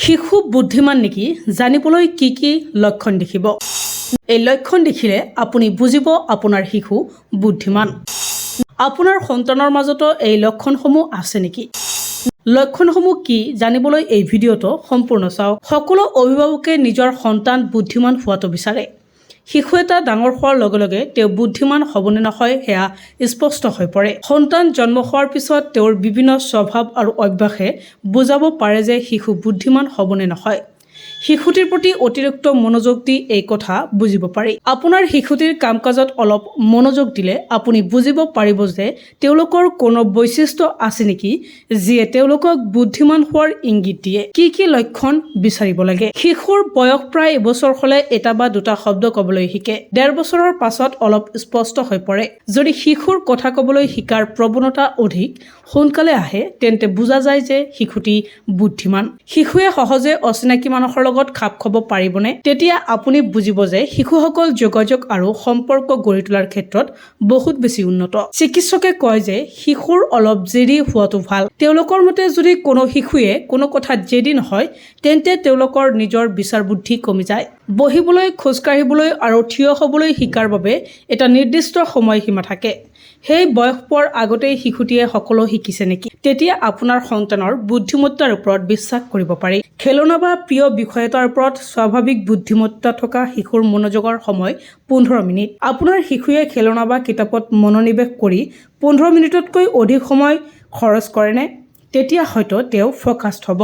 শিশু বুদ্ধিমান নেকি জানিবলৈ কি লক্ষণ দেখিব। এই লক্ষণ দেখিলে আপুনি বুজিব আপোনাৰ শিশু বুদ্ধিমান। আপোনাৰ সন্তানৰ মাজতো এই লক্ষণসমূহ আছে নেকি? লক্ষণসমূহ কি জানিবলৈ এই ভিডিঅ'টো সম্পূৰ্ণ চাওক। সকলো অভিভাৱকে নিজৰ সন্তান বুদ্ধিমান হোৱাটো বিচাৰে। শিশু এটা ডাঙৰ হোৱাৰ লগে লগে তেওঁ বুদ্ধিমান হ'বনে নহয় সেয়া স্পষ্ট হৈ পৰে। সন্তান জন্ম হোৱাৰ পিছত তেওঁৰ বিভিন্ন স্বভাৱ আৰু অভ্যাসে বুজাব পাৰে যে শিশু বুদ্ধিমান হ'বনে নহয়। শিশুটিৰ প্ৰতি অতিৰিক্ত মনোযোগ দি এই কথা বুজিব পাৰি। আপোনাৰ শিশুটিৰ কাম কাজত অলপ মনোযোগ দিলে আপুনি বুজিব পাৰিব যে তেওঁলোকৰ কোনো বৈশিষ্ট্য আছে নেকি যিয়ে তেওঁলোকক বুদ্ধিমান হোৱাৰ ইংগিত দিয়ে। কি লক্ষণ বিচাৰিব লাগে? শিশুৰ বয়স প্ৰায় এবছৰ হ'লে এটা বা দুটা শব্দ ক'বলৈ শিকে। 1.5 বছৰৰ পাছত অলপ স্পষ্ট হৈ পৰে। যদি শিশুৰ কথা ক'বলৈ শিকাৰ প্ৰৱণতা অধিক সোনকালে আহে তেন্তে বুজা যায় যে শিশুটি বুদ্ধিমান। শিশুৱে সহজে অচিনাকি মানুহৰ লগত খাপ খাব পাৰিবনে? তেতিয়া আপুনি বুজিব যে শিশুসকল যোগাযোগ আৰু সম্পৰ্ক গঢ়ি তোলাৰ ক্ষেত্ৰত বহুত বেছি উন্নত। চিকিৎসকে কয় যে শিশুৰ অলপ জেদী হোৱাটো ভাল। তেওঁলোকৰ মতে যদি কোনো শিশুৱে কোনো কথাত জেদী নহয় তেন্তে তেওঁলোকৰ নিজৰ বিচাৰ বুদ্ধি কমি যায়। বহিবলৈ, খোজকাঢ়িবলৈ আৰু থিয় হ'বলৈ শিকাৰ বাবে এটা নিৰ্দিষ্ট সময়সীমা থাকে। সেই বয়স পোৱাৰ আগতেই শিশুটিয়ে সকলো শিকিছে নেকি? তেতিয়া আপোনাৰ সন্তানৰ বুদ্ধিমত্তাৰ ওপৰত বিশ্বাস কৰিব পাৰি। খেলনা বা প্ৰিয় বিষয় এটাৰ ওপৰত স্বাভাৱিক বুদ্ধিমত্তা থকা শিশুৰ মনোযোগৰ সময় 15 মিনিট। আপোনাৰ শিশুৱে খেলনা বা কিতাপত মনোনিৱেশ কৰি 15 মিনিটতকৈ অধিক সময় খৰচ কৰেনে? তেতিয়া হয়তো তেওঁ ফ'কাছড হ'ব।